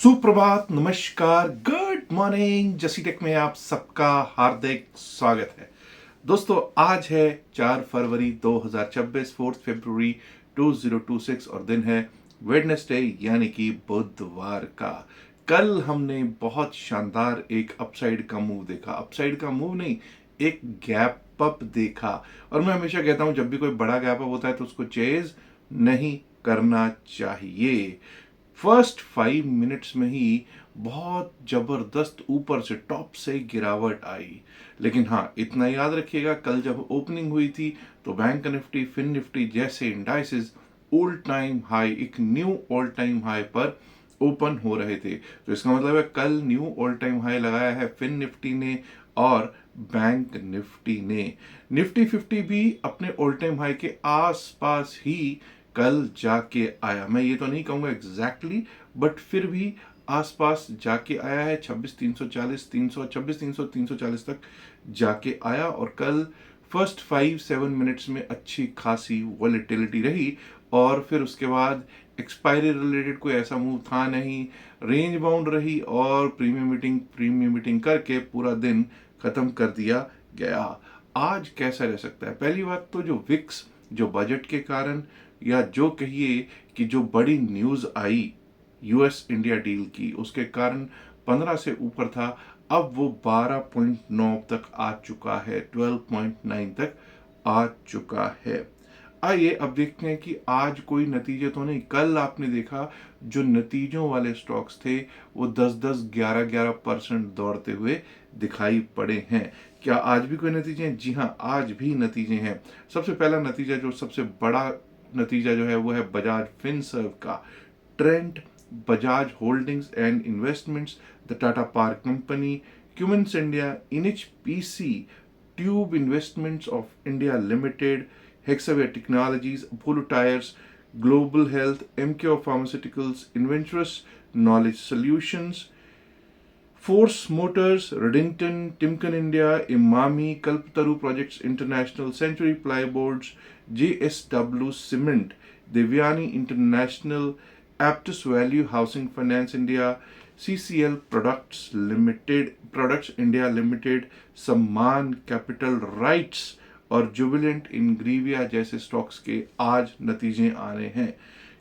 सुप्रभात, नमस्कार, good morning. जसी टेक में आप सबका हार्दिक स्वागत है। दोस्तों, आज है 4 फरवरी 2026, 4 फरवरी 2026 और दिन है वेडनेसडे यानी कि बुधवार का। कल हमने बहुत शानदार एक अपसाइड का मूव देखा। अपसाइड का मूव नहीं, एक गैप अप देखा। और मैं हमेशा कहता हूं, जब भी कोई बड़ा गैप अप होता है तो उसको चेज नहीं करना चाहिए। फर्स्ट 5 मिनट्स में ही बहुत जबरदस्त ऊपर से टॉप से गिरावट आई। लेकिन हाँ, इतना याद रखिएगा, कल जब ओपनिंग हुई थी तो बैंक निफ्टी, फिन निफ्टी जैसे इंडाइसेस ऑल टाइम हाई, एक न्यू ऑल टाइम हाई पर ओपन हो रहे थे। तो इसका मतलब है कल न्यू ऑल टाइम हाई लगाया है फिन निफ्टी ने और बैंक निफ्टी ने। निफ्टी 50 भी अपने ऑल टाइम हाई के आसपास ही कल जाके आया। मैं ये तो नहीं कहूंगा एग्जैक्टली, बट फिर भी आसपास जाके आया है। 26,340, 340 तक जाके आया। और कल फर्स्ट 5-7 मिनट्स में अच्छी खासी वॉलेटिलिटी रही और फिर उसके बाद एक्सपायरी रिलेटेड कोई ऐसा मूव था नहीं, रेंज बाउंड रही और प्रीमियम मीटिंग करके पूरा दिन खत्म कर दिया गया। आज कैसा रह सकता है? पहली बात तो जो विक्स, जो बजट के कारण या जो कहिए कि जो बड़ी news I US India deal की, उसके कारण 15 से ऊपर था। अब वो 12.9 तक आ चुका है, 12.9 तक आ चुका है। आइए अब देखते हैं कि आज कोई नतीजे तो नहीं। कल आपने देखा जो नतीजों वाले स्टॉक्स थे वो 10-10, 11-11% दौड़ते हुए दिखाई पड़े हैं। क्या आज भी कोई नतीजे हैं? जी हाँ, आज भी नतीजे हैं। सबसे पहला नतीजा, जो सबसे बड़ा नतीजा जो है वो है बजाज फिनसर्व का। Trent, Bajaj holdings and investments, the Tata power company, Cummins India, इनिच पीसी, Tube investments of India limited, Hexaware technologies, Apollo tyres, global health, MK pharmaceuticals, Inventurus knowledge solutions, Force Motors, Redington, Timken India, Emami, Kalpataru projects international, century plyboards, JSW cement, Devyani international, Aptus value housing finance India, CCL products India limited, Sammaan capital RITES और Jubilant Ingrevia जैसे stocks के आज नतीजे आ रहे हैं।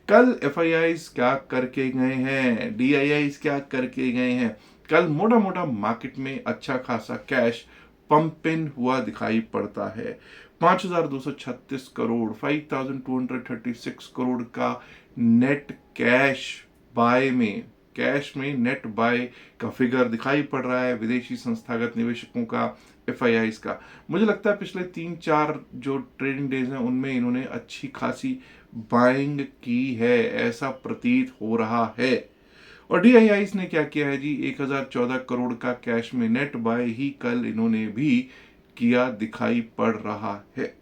कल FIIs क्या करके गए हैं, डीआईआईज क्या करके गए हैं? कल मोटा मोटा मार्केट में अच्छा खासा कैश पंप इन हुआ दिखाई पड़ता है। 5,236 करोड़, 5,236 करोड़ का नेट कैश में नेट बाय का फिगर दिखाई पड़ रहा है विदेशी संस्थागत निवेशकों का, एफआईआईज का। मुझे लगता है पिछले 3-4 जो ट्रेडिंग डेज हैं उनमें इन्होंने अच्छी खासी बाइंग की है, ऐसा प्रतीत हो रहा है। और डीआईआईस ने क्या किया है जी? 1,014 करोड़ का कैश में नेट बाय ही कल इन्होंने भी किया दिखाई पड़ रहा है।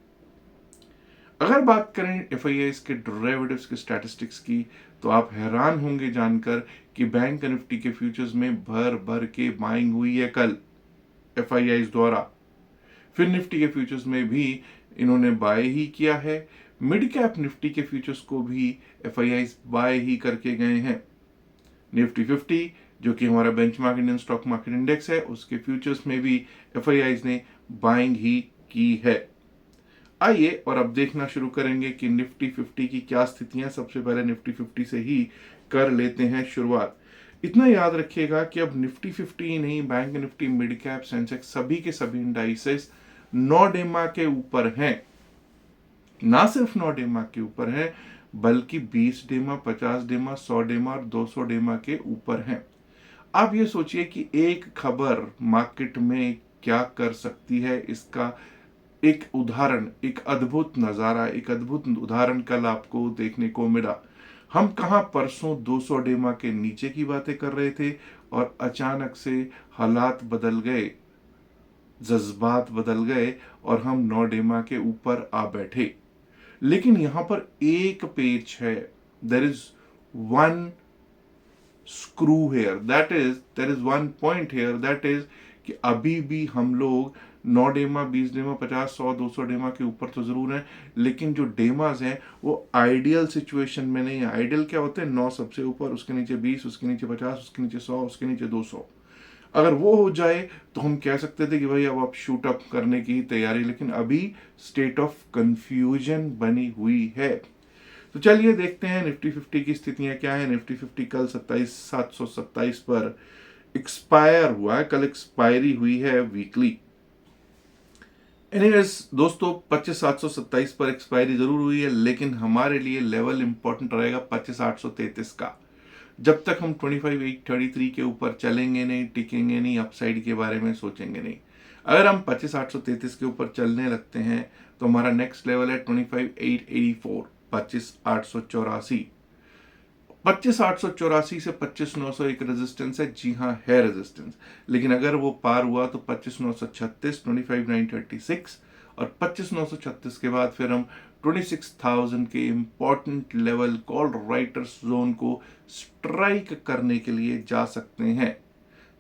अगर बात करें एफआईआईस के डेरिवेटिव्स के स्टैटिस्टिक्स की, तो आप हैरान होंगे जानकर कि बैंक निफ्टी के फ्यूचर्स में भर भर के बाइंग हुई है कल एफआईआईस द्वारा। फिर निफ्टी के फ्यूचर्स में भी इन्होंने बाय ही किया है। मिड कैप निफ्टी के फ्यूचर्स को भी एफआईआईस बाय ही करके गए हैं। निफ्टी 50 जो कि हमारा benchmark Indian stock market index है, उसके फ्यूचर्स में भी एफआईआईज ने बाइंग ही की है। आइए और अब देखना शुरू करेंगे कि निफ्टी 50 की क्या स्थितियां। सबसे पहले निफ्टी 50 से ही कर लेते हैं शुरुआत। इतना याद रखिएगा कि अब निफ्टी 50 ही नहीं, bank Nifty, mid cap, Sensex, सभी के सभी इंडाइसेस 9 डेमा के ऊपर हैं। ना सिर्फ 9 डेमा के ऊपर है, बल्कि 20 डेमा, 50 डेमा, 100 डेमा और 200 डेमा के ऊपर हैं। आप ये सोचिए कि एक खबर मार्केट में क्या कर सकती है, इसका एक उदाहरण, एक अद्भुत नजारा, एक अद्भुत उदाहरण कल आपको देखने को मिला। हम कहां परसों 200 डेमा के नीचे की बातें कर रहे थे और अचानक से हालात बदल गए, जज्बात बदल गए और हम 9 डेमा के ऊपर आ बैठे। लेकिन यहां पर एक पेच है, there is one screw here, that is there is one point here, that is कि अभी भी हम लोग 9 डेमा, 20 डेमा, 50, 100, 200 डेमा के ऊपर तो जरूर हैं, लेकिन जो डेमाज हैं वो आइडियल सिचुएशन में नहीं है। आइडियल क्या होते हैं? 9 सबसे ऊपर, उसके नीचे 20, उसके नीचे 50, उसके नीचे 100, उसके नीचे 200। अगर वो हो जाए तो हम कह सकते थे कि भाई अब आप शूट अप करने की तैयारी, लेकिन अभी स्टेट ऑफ कंफ्यूजन बनी हुई है। तो चलिए देखते हैं निफ्टी 50 की स्थितियां क्या है। निफ्टी 50 कल 27,727 पर एक्सपायर हुआ है, कल एक्सपायरी हुई है वीकली। एनीवेज दोस्तों, 25,727 पर एक्सपायरी जरूर हुई है, लेकिन हमारे लिए लेवल इंपॉर्टेंट रहेगा 25,833 का। जब तक हम 25,833 के ऊपर चलेंगे नहीं, टिकेंगे नहीं, अपसाइड के बारे में सोचेंगे नहीं। अगर हम 25,833 के ऊपर चलने लगते हैं तो हमारा नेक्स्ट लेवल है 25,884, 25,884। 25,884 से 25,900 एक रेजिस्टेंस है, जी हाँ है रेजिस्टेंस, लेकिन अगर वो पार हुआ तो 25,936, 25,936 और 25,936 के बाद फिर हम 26,000 के important level call writers zone को स्ट्राइक करने के लिए जा सकते हैं।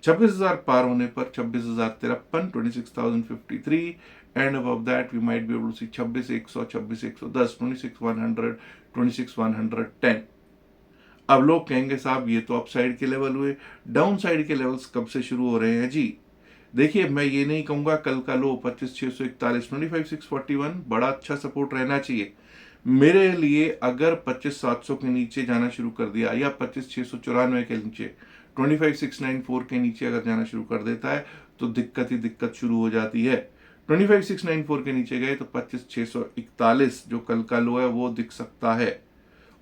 26,000 पार होने पर 26,053, 26,053 and above that we might be able to see 26,100, 26,110, 26,100, 26,110। अब लोग कहेंगे साहब ये तो अपसाइड के लेवल हुए, डाउन साइड के लेवल्स कब से शुरू हो रहे हैं जी? देखिए, मैं ये नहीं कहूंगा कल का लो 25,641, 25,641 बड़ा अच्छा सपोर्ट रहना चाहिए मेरे लिए। अगर 25,700 के नीचे जाना शुरू कर दिया या 25,694 के नीचे, 25,694 के नीचे अगर जाना शुरू कर देता है तो दिक्कत ही दिक्कत शुरू हो जाती है। 25,694 के नीचे गए तो 25,641 जो कल का लो है वो दिख सकता है,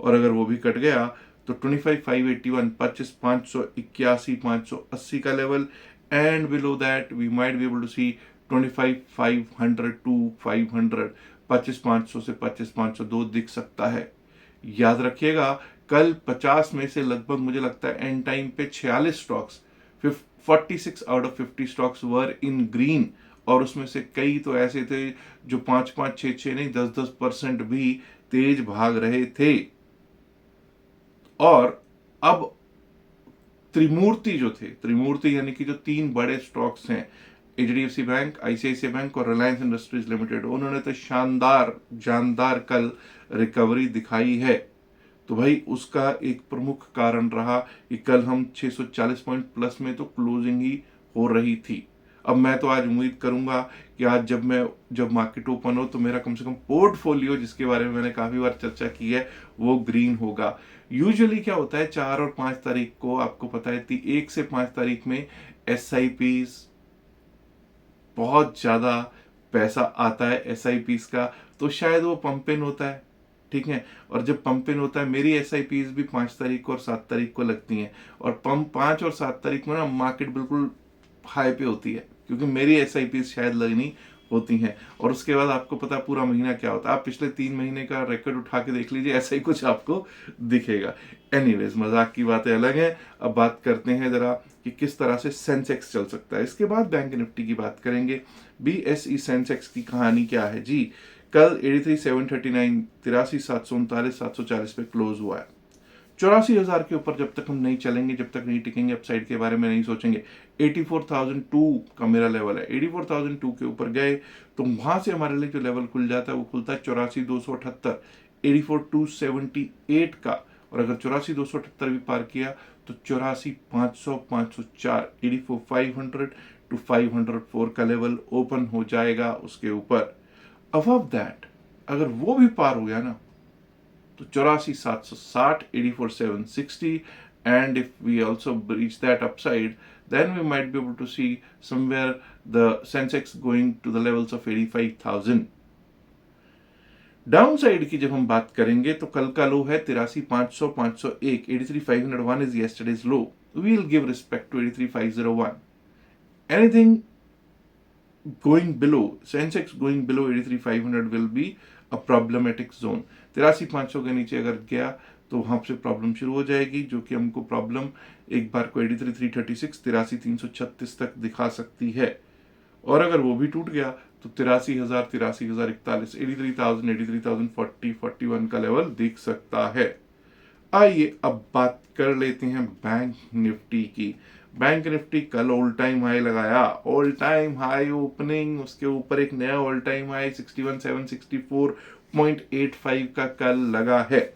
और अगर वो भी कट गया तो 25,581, 25,581, 580 का level, and below that we might be able to see 25,500 to 500, 25,500 से 25,502 दिख सकता है। याद रखिएगा, कल 50 में से लगभग मुझे लगता है एंड टाइम पे 46 stocks, 46 out of 50 stocks were in green, और उसमें से कई तो ऐसे थे जो 5-5, 6-6 नहीं 10-10% भी तेज भाग रहे थे। और अब त्रिमूर्ति जो थे, त्रिमूर्ति यानी कि जो तीन बड़े स्टॉक्स हैं, एचडीएफसी बैंक, आईसीआईसीआई बैंक और रिलायंस इंडस्ट्रीज लिमिटेड, उन्होंने तो शानदार जानदार कल रिकवरी दिखाई है। तो भाई उसका एक प्रमुख कारण रहा कि कल हम 640 पॉइंट प्लस में तो क्लोजिंग ही हो रही थी। अब मैं तो आज उम्मीद करूंगा कि आज जब मार्केट ओपन हो तो मेरा कम से कम पोर्टफोलियो, जिसके बारे में मैंने काफी बार चर्चा की है, वो ग्रीन होगा। यूजुअली क्या होता है 4 और 5 तारीख को, आपको पता है 1 से 5 तारीख में एसआईपीज बहुत ज्यादा पैसा आता है एसआईपीज का, तो शायद वो पंप इन होता है, ठीक है। और जब पंप इन होता है, मेरी एसआईपीज भी 5 तारीख को और 7 तारीख को लगती हैं, और पंप 5 और 7 तारीख में ना मार्केट बिल्कुल हाई पे होती है, क्योंकि मेरी एसआईपीज शायद लगनी होती हैं। और उसके बाद आपको पता है पूरा महीना क्या होता है, आप पिछले 3 महीने का रिकॉर्ड उठा के देख लीजिए, ऐसा ही कुछ आपको दिखेगा। एनीवेज, मजाक की बातें अलग हैं। अब बात करते हैं जरा कि किस तरह से सेंसेक्स चल सकता है, इसके बाद बैंक निफ्टी की बात करेंगे। बीएसई सेंसेक्स की कहानी क्या है जी? कल 83,739, 83,739, 740 पे क्लोज हुआ है। 84,000 के ऊपर जब तक हम नहीं चलेंगे, जब तक नहीं टिकेंगे, अपसाइड के बारे में नहीं सोचेंगे। 84,002 का मेरा लेवल है, 84,002 के ऊपर गए तो वहां से हमारे लिए जो लेवल खुल जाता है वो खुलता है 84,278, 84,278 का। और अगर 84,278 भी पार किया तो 84,500, 504, 84,500 टू 504 का लेवल ओपन हो जाएगा उसके ऊपर। अबव दैट अगर वो भी पार हो गया ना तो 84,760, 84,760, and if we also reach that upside, then we might be able to see somewhere the Sensex going to the levels of 85,000. Down side की जब हम बात करेंगे तो कल का लो है 83,500, 501, 83,501 is yesterday's low. We will give respect to 83,501. Anything going below, Sensex going below 83,500 will be a problematic zone. 83,500 के नीचे अगर गया तो वहां से प्रॉब्लम शुरू हो जाएगी, जो कि हमको प्रॉब्लम एक बार को 83,336, 83,336 तक दिखा सकती है। और अगर वो भी टूट गया तो 83,000, 83,041, 83,000, 83,040, 41 का लेवल दिख सकता है। आइए अब बात कर लेते हैं बैंक निफ्टी की। बैंक निफ्टी कल ऑल टाइम हाई लगाया, ऑल टाइम हाई ओपनिंग, उसके ऊपर एक नया ऑल टाइम हाई 61,764.85 का कल लगा है।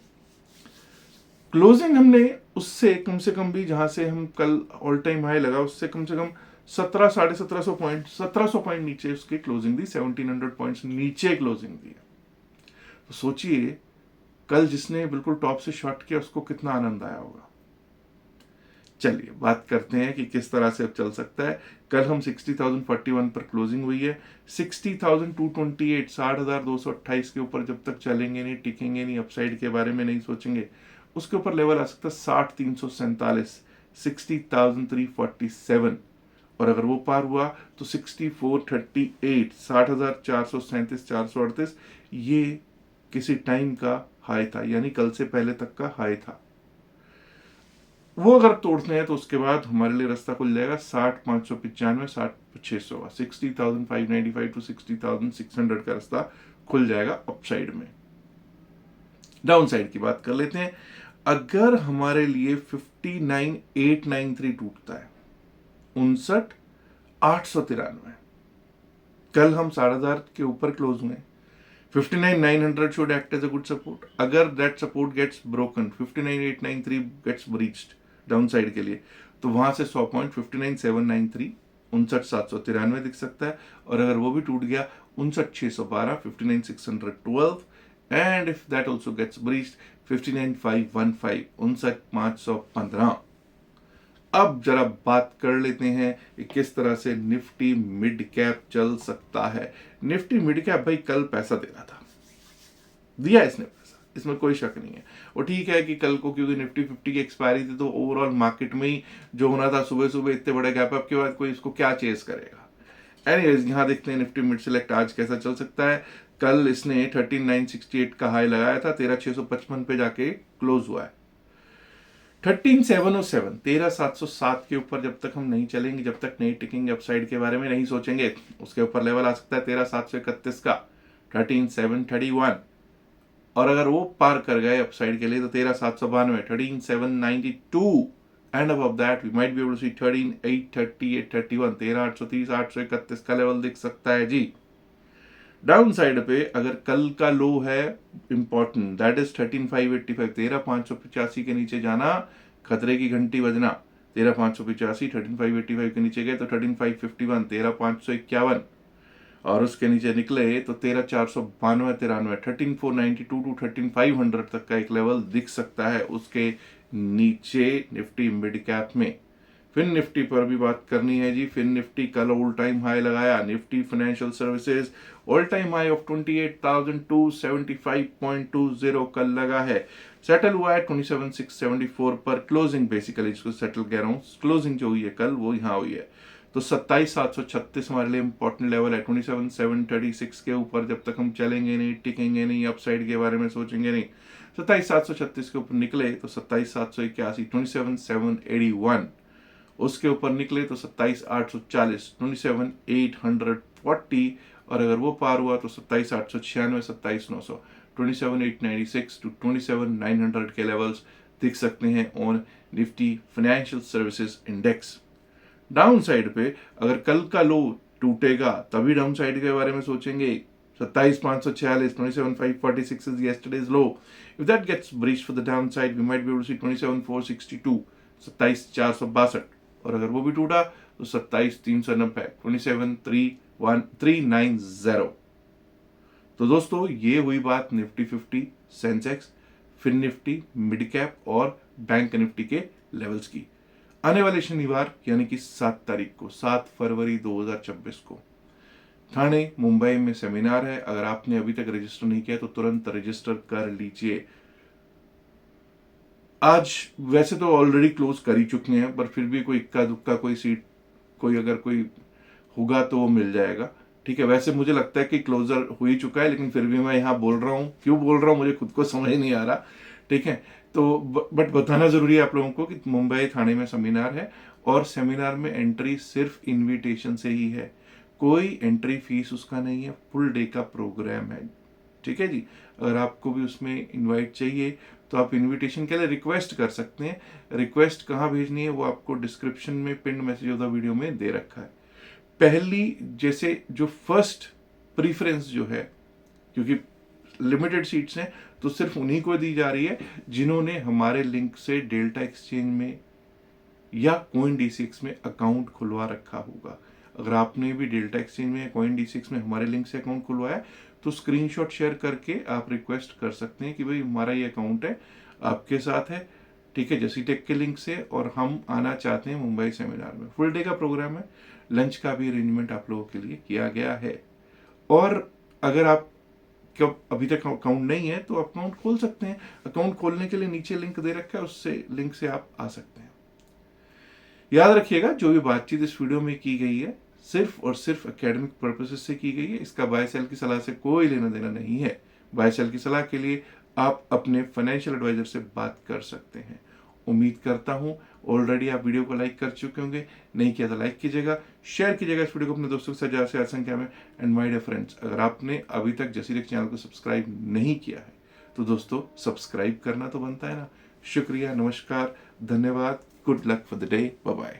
क्लोजिंग हमने उससे कम से कम भी, जहां से हम कल ऑल टाइम हाई लगा उससे कम से कम 1700 पॉइंट नीचे उसकी क्लोजिंग दी, 1700 पॉइंट्स नीचे क्लोजिंग दी। तो सोचिए कल जिसने बिल्कुल टॉप से शॉर्ट किया उसको कितना आनंद आया होगा। चलिए बात करते हैं कि किस तरह से अब चल सकता है। कल हम 60,041 पर क्लोजिंग हुई है। 60,228, 60,228 के ऊपर जब तक चलेंगे नहीं, टिकेंगे नहीं, अपसाइड के बारे में नहीं सोचेंगे, उसके ऊपर लेवल आ सकता है 60,347, 60,347। और अगर वो पार हुआ तो 6438, 60,437, 438, ये किसी टाइम का हाई था, यानी कल से पहले तक का हाई था। वो अगर तोड़ते हैं तो उसके बाद हमारे लिए रास्ता खुल जाएगा 60,595, 60,600 का, 60,595 टू 60,600 का रास्ता खुल जाएगा अपसाइड में। डाउन साइड की बात कर लेते हैं। अगर हमारे लिए 59,893 टूटता है, 59,893, कल हम 10,500 के ऊपर क्लोज हुए। 59,900 should act as a good support. अगर that support gets broken, 59,893 gets breached down side के लिए, तो वहां से 100 पॉइंट 59,793, 59,793 दिख सकता है। और अगर वो भी टूट गया 59,612, 59,612, and if that also gets breached 59,515, 59,515। अब जरा बात कर लेते हैं कि किस तरह से निफ्टी मिड कैप चल सकता है। निफ्टी मिड कैप भाई कल पैसा देना था, दिया इसने पैसा, इसमें कोई शक नहीं है। और ठीक है कि कल को क्योंकि निफ्टी 50 की एक्सपायरी थी तो ओवरऑल मार्केट में ही जो होना था, सुबह सुबह इतने बड़े गैप अप के बाद कोई इसको क्या चेस करेगा। एनीवेज यहां देखते हैं निफ्टी मिड सेलेक्ट आज कैसा चल सकता है। कल इसने 13,968 का हाई लगाया था, 13,655 पे जाके क्लोज हुआ है। 13,707, 13,707 के ऊपर जब तक हम नहीं चलेंगे, जब तक नहीं टिकेंगे, अपसाइड के बारे में नहीं सोचेंगे, उसके ऊपर लेवल आ सकता है 13,731 का, 13,731। और अगर वो पार कर गए अपसाइड के लिए तो 13,792, 13,792, and above that we might be able to see 13,830, 831, 13,830, 831 का लेवल दिख सकता है जी। डाउन साइड पे अगर कल का लो है इंपॉर्टेंट, दैट इज 13,585, 13,585 के नीचे जाना, खतरे की घंटी बजना। 13,585, 13,585 के नीचे गए तो 13,551, 13,551, और उसके नीचे निकले तो 13,492, 93, 13,492 टू 13,500 तक का एक लेवल दिख सकता है उसके नीचे निफ्टी मिड कैप में। फिन निफ्टी पर भी बात करनी है जी। फिन निफ्टी कल ऑल टाइम हाई लगाया। Nifty financial services all time high of 28,275.20 कल लगा है। सेटल हुआ है 27,674 पर। क्लोजिंग बेसिकली इसको सेटल कह रहा हूँ, क्लोजिंग जो हुई है कल वो यहाँ हुई है। तो 27,736 हमारे लिए इंपॉर्टेंट लेवल है। 27,736 के ऊपर जब तक हम चलेंगे नहीं, टिकेंगे नहीं, अपसाइड के बारे में सोचेंगे नहीं, 27,736 के ऊपर निकले तो 27,781, 27,781, उसके ऊपर निकले तो 27,840, 27,840, और अगर वो पार हुआ तो 27,896, 27,900, 27,896 टू 27,900 के लेवल्स दिख सकते हैं on Nifty financial services index. Down side पे अगर कल का लो टूटेगा तभी डाउन साइड के बारे में सोचेंगे। 27,546, 27,546 is yesterday's low. If that gets breached for the downside, we might be able to see 27,462, 27,462, और अगर वो भी टूटा तो 27,390, 27,390। तो दोस्तों ये हुई बात Nifty 50, Sensex, Fin Nifty, mid cap और बैंक निफ्टी के लेवल्स की। आने वाले शनिवार यानी कि 7 तारीख को, 7 फरवरी 2026 को ठाणे मुंबई में सेमिनार है। अगर आपने अभी तक रजिस्टर नहीं किया तो तुरंत रजिस्टर कर लीजिए। आज वैसे तो ऑलरेडी क्लोज कर ही चुके हैं, पर फिर भी कोई इक्का दुक्का कोई सीट, कोई अगर कोई होगा तो वो मिल जाएगा। ठीक है, वैसे मुझे लगता है कि क्लोजर हो ही चुका है, लेकिन फिर भी मैं यहाँ बोल रहा हूँ। क्यों बोल रहा हूँ मुझे खुद को समझ नहीं आ रहा। ठीक है, तो बट बताना जरूरी है आप लोगों को कि मुंबई थाने में सेमिनार है, और सेमिनार में एंट्री सिर्फ इनविटेशन से ही है, कोई एंट्री फीस उसका नहीं है, फुल डे का प्रोग्राम है। ठीक है जी, अगर आपको भी उसमें इनवाइट चाहिए तो आप इनविटेशन के लिए रिक्वेस्ट कर सकते हैं। रिक्वेस्ट कहाँ भेजनी है वो आपको डिस्क्रिप्शन में pin message of the video में दे रखा है। पहली जैसे जो फर्स्ट प्रीफरेंस जो है, क्योंकि लिमिटेड सीट्स हैं तो सिर्फ उन्हीं को दी जा रही है जिन्होंने हमारे लिंक से डेल्टा एक्सचेंज में या कॉइन D6 में अकाउंट खुलवा रखा होगा। अगर आपने भी डेल्टा एक्सचेंज में या कॉइन D6 में हमारे लिंक से अकाउंट खुलवाया तो स्क्रीनशॉट शेयर करके आप रिक्वेस्ट कर सकते हैं कि भाई हमारा ये अकाउंट है, आपके साथ है, ठीक है, जसी टेक के लिंक से, और हम आना चाहते हैं मुंबई सेमिनार में। फुल डे का प्रोग्राम है, लंच का भी अरेंजमेंट आप लोगों के लिए किया गया है। और अगर आप कब अभी तक अकाउंट नहीं है तो अकाउंट खोल सकते हैं। अकाउंट खोलने के लिए नीचे लिंक दे रखा है, उससे लिंक से आप आ सकते हैं। याद रखिएगा, जो भी बातचीत इस वीडियो में की गई है सिर्फ और सिर्फ एकेडमिक पर्पसेस से की गई है। इसका बाय सेल की सलाह से कोई लेना देना नहीं है। बाय सेल की सलाह के लिए आप अपने फाइनेंशियल एडवाइजर से बात कर सकते हैं। उम्मीद करता हूं ऑलरेडी आप वीडियो को लाइक कर चुके होंगे। नहीं किया तो लाइक कीजिएगा, शेयर कीजिएगा इस वीडियो को अपने दोस्तों के साथ ज़्यादा से ज़्यादा संख्या में। एंड माय डियर फ्रेंड्स, अगर आपने अभी तक जसी टेक चैनल को सब्सक्राइब नहीं किया है तो दोस्तों सब्सक्राइब करना तो बनता है ना। शुक्रिया, नमस्कार, धन्यवाद, good luck for the day, bye bye.